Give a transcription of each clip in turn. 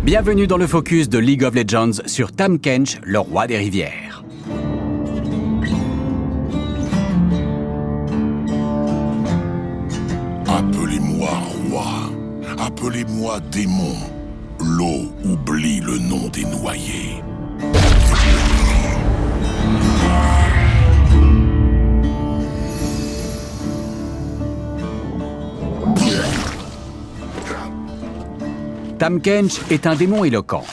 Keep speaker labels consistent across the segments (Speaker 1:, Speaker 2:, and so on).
Speaker 1: Bienvenue dans le focus de League of Legends sur Tahm Kench, le roi des rivières.
Speaker 2: Appelez-moi roi, appelez-moi démon. L'eau oublie le nom des noyés.
Speaker 1: Tahm Kench est un démon éloquent.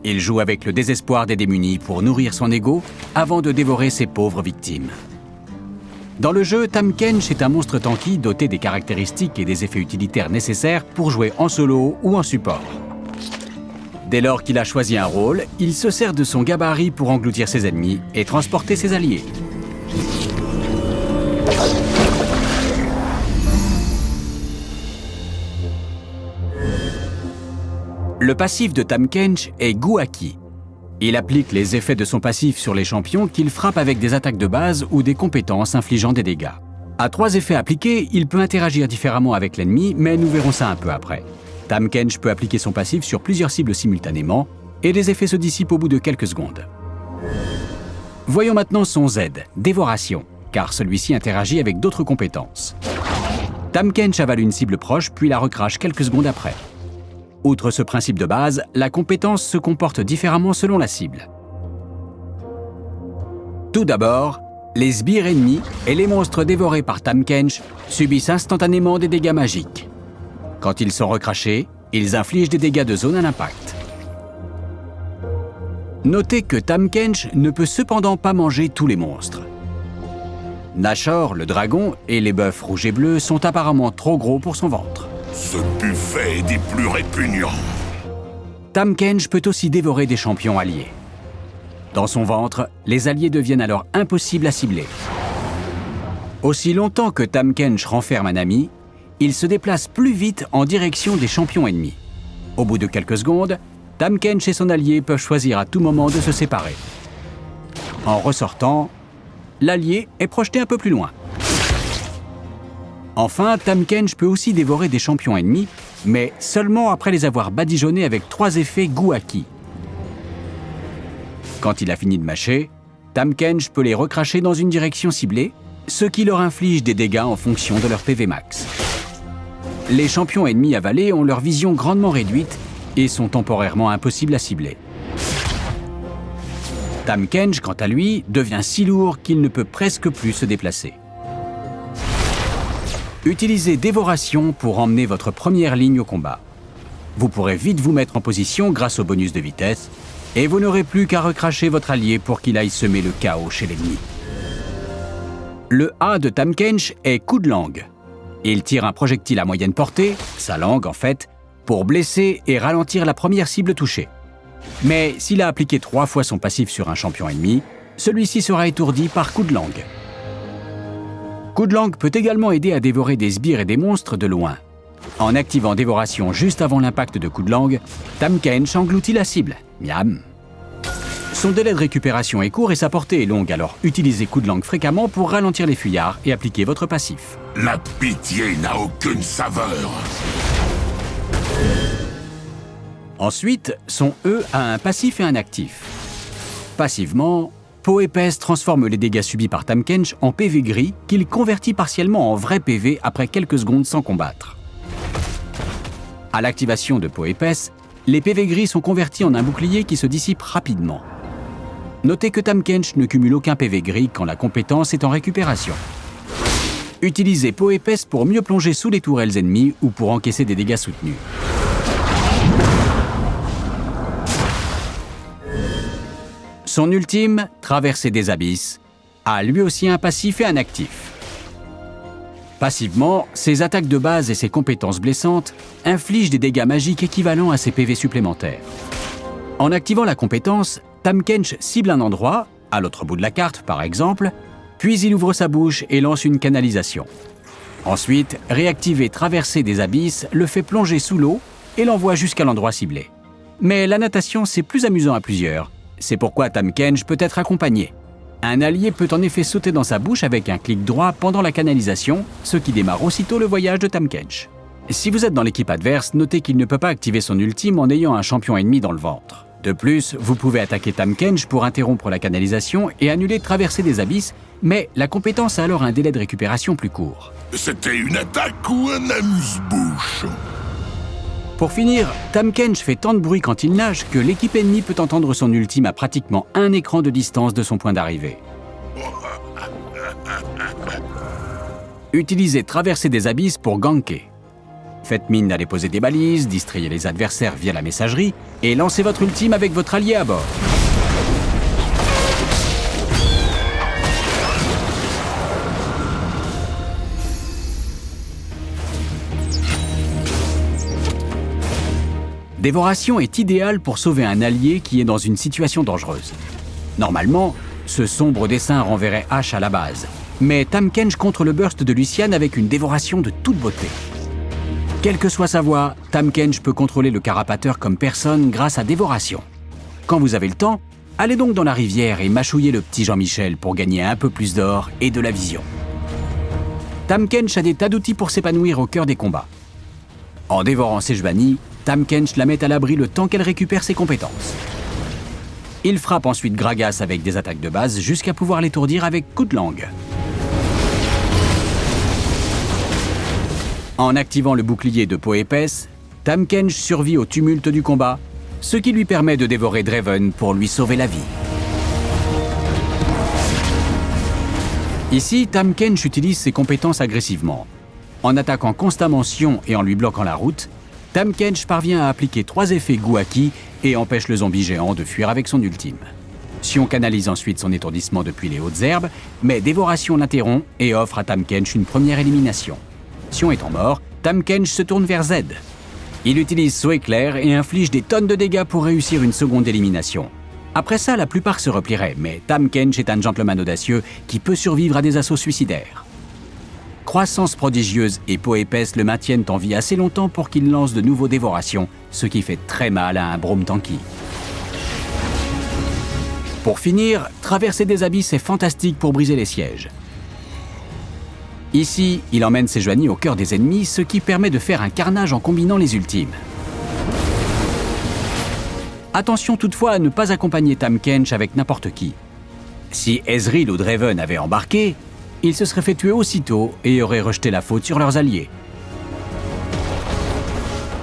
Speaker 1: Il joue avec le désespoir des démunis pour nourrir son ego avant de dévorer ses pauvres victimes. Dans le jeu, Tahm Kench est un monstre tanky doté des caractéristiques et des effets utilitaires nécessaires pour jouer en solo ou en support. Dès lors qu'il a choisi un rôle, il se sert de son gabarit pour engloutir ses ennemis et transporter ses alliés. Le passif de Tahm Kench est Gouaki. Il applique les effets de son passif sur les champions qu'il frappe avec des attaques de base ou des compétences infligeant des dégâts. À 3 effets appliqués, il peut interagir différemment avec l'ennemi, mais nous verrons ça un peu après. Tahm Kench peut appliquer son passif sur plusieurs cibles simultanément, et les effets se dissipent au bout de quelques secondes. Voyons maintenant son Z, Dévoration, car celui-ci interagit avec d'autres compétences. Tahm Kench avale une cible proche, puis la recrache quelques secondes après. Outre ce principe de base, la compétence se comporte différemment selon la cible. Tout d'abord, les sbires ennemis et les monstres dévorés par Tahm Kench subissent instantanément des dégâts magiques. Quand ils sont recrachés, ils infligent des dégâts de zone à l'impact. Notez que Tahm Kench ne peut cependant pas manger tous les monstres. Nashor, le dragon, et les bœufs rouges et bleus sont apparemment trop gros pour son ventre.
Speaker 2: Ce buffet est des plus répugnants.
Speaker 1: Tahm Kench peut aussi dévorer des champions alliés. Dans son ventre, les alliés deviennent alors impossibles à cibler. Aussi longtemps que Tahm Kench renferme un ami, il se déplace plus vite en direction des champions ennemis. Au bout de quelques secondes, Tahm Kench et son allié peuvent choisir à tout moment de se séparer. En ressortant, l'allié est projeté un peu plus loin. Enfin, Tahm Kench peut aussi dévorer des champions ennemis, mais seulement après les avoir badigeonnés avec 3 effets Gouaki. Quand il a fini de mâcher, Tahm Kench peut les recracher dans une direction ciblée, ce qui leur inflige des dégâts en fonction de leur PV max. Les champions ennemis avalés ont leur vision grandement réduite et sont temporairement impossibles à cibler. Tahm Kench, quant à lui, devient si lourd qu'il ne peut presque plus se déplacer. Utilisez Dévoration pour emmener votre première ligne au combat. Vous pourrez vite vous mettre en position grâce au bonus de vitesse, et vous n'aurez plus qu'à recracher votre allié pour qu'il aille semer le chaos chez l'ennemi. Le A de Tahm Kench est Coup de langue. Il tire un projectile à moyenne portée, sa langue en fait, pour blesser et ralentir la première cible touchée. Mais s'il a appliqué 3 fois son passif sur un champion ennemi, celui-ci sera étourdi par Coup de langue. Coup de langue peut également aider à dévorer des sbires et des monstres de loin. En activant Dévoration juste avant l'impact de Coup de langue, Tahm Kench engloutit la cible. Miam. Son délai de récupération est court et sa portée est longue, alors utilisez Coup de langue fréquemment pour ralentir les fuyards et appliquer votre passif.
Speaker 2: La pitié n'a aucune saveur.
Speaker 1: Ensuite, son E a un passif et un actif. Passivement, Peau épaisse transforme les dégâts subis par Tahm Kench en PV gris qu'il convertit partiellement en vrai PV après quelques secondes sans combattre. À l'activation de Peau épaisse, les PV gris sont convertis en un bouclier qui se dissipe rapidement. Notez que Tahm Kench ne cumule aucun PV gris quand la compétence est en récupération. Utilisez Peau épaisse pour mieux plonger sous les tourelles ennemies ou pour encaisser des dégâts soutenus. Son ultime, Traverser des abysses, a lui aussi un passif et un actif. Passivement, ses attaques de base et ses compétences blessantes infligent des dégâts magiques équivalents à ses PV supplémentaires. En activant la compétence, Tahm Kench cible un endroit, à l'autre bout de la carte par exemple, puis il ouvre sa bouche et lance une canalisation. Ensuite, réactiver Traverser des abysses le fait plonger sous l'eau et l'envoie jusqu'à l'endroit ciblé. Mais la natation, c'est plus amusant à plusieurs. C'est pourquoi Tahm Kench peut être accompagné. Un allié peut en effet sauter dans sa bouche avec un clic droit pendant la canalisation, ce qui démarre aussitôt le voyage de Tahm Kench. Si vous êtes dans l'équipe adverse, notez qu'il ne peut pas activer son ultime en ayant un champion ennemi dans le ventre. De plus, vous pouvez attaquer Tahm Kench pour interrompre la canalisation et annuler Traversée des Abysses, mais la compétence a alors un délai de récupération plus court.
Speaker 2: C'était une attaque ou un amuse-bouche?
Speaker 1: Pour finir, Tahm Kench fait tant de bruit quand il nage que l'équipe ennemie peut entendre son ultime à pratiquement un écran de distance de son point d'arrivée. Utilisez Traversée des Abysses pour ganker. Faites mine d'aller poser des balises, distrayez les adversaires via la messagerie et lancez votre ultime avec votre allié à bord. Dévoration est idéal pour sauver un allié qui est dans une situation dangereuse. Normalement, ce sombre dessin renverrait Ash à la base, mais Tahm Kench contre le burst de Lucian avec une dévoration de toute beauté. Quelle que soit sa voie, Tahm Kench peut contrôler le carapateur comme personne grâce à Dévoration. Quand vous avez le temps, allez donc dans la rivière et mâchouillez le petit Jean-Michel pour gagner un peu plus d'or et de la vision. Tahm Kench a des tas d'outils pour s'épanouir au cœur des combats. En dévorant Sejuani, Tahm Kench la met à l'abri le temps qu'elle récupère ses compétences. Il frappe ensuite Gragas avec des attaques de base jusqu'à pouvoir l'étourdir avec coup de langue. En activant le bouclier de peau épaisse, Tahm Kench survit au tumulte du combat, ce qui lui permet de dévorer Draven pour lui sauver la vie. Ici, Tahm Kench utilise ses compétences agressivement. En attaquant constamment Sion et en lui bloquant la route, Tahm Kench parvient à appliquer 3 effets Gouaki et empêche le zombie géant de fuir avec son ultime. Sion canalise ensuite son étourdissement depuis les hautes herbes, mais Dévoration l'interrompt et offre à Tahm Kench une première élimination. Sion étant mort, Tahm Kench se tourne vers Z. Il utilise saut éclair et inflige des tonnes de dégâts pour réussir une seconde élimination. Après ça, la plupart se replieraient, mais Tahm Kench est un gentleman audacieux qui peut survivre à des assauts suicidaires. Croissance prodigieuse et peau épaisse le maintiennent en vie assez longtemps pour qu'il lance de nouveaux dévorations, ce qui fait très mal à un Braum tanky. Pour finir, Traversée des Abysses est fantastique pour briser les sièges. Ici, il emmène Sejuani au cœur des ennemis, ce qui permet de faire un carnage en combinant les ultimes. Attention toutefois à ne pas accompagner Tahm Kench avec n'importe qui. Si Ezreal ou Draven avaient embarqué, ils se seraient fait tuer aussitôt et auraient rejeté la faute sur leurs alliés.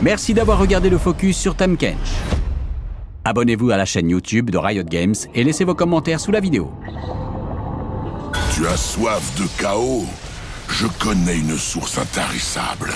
Speaker 1: Merci d'avoir regardé le focus sur Tahm Kench. Abonnez-vous à la chaîne YouTube de Riot Games et laissez vos commentaires sous la vidéo.
Speaker 2: Tu as soif de chaos? Je connais une source intarissable.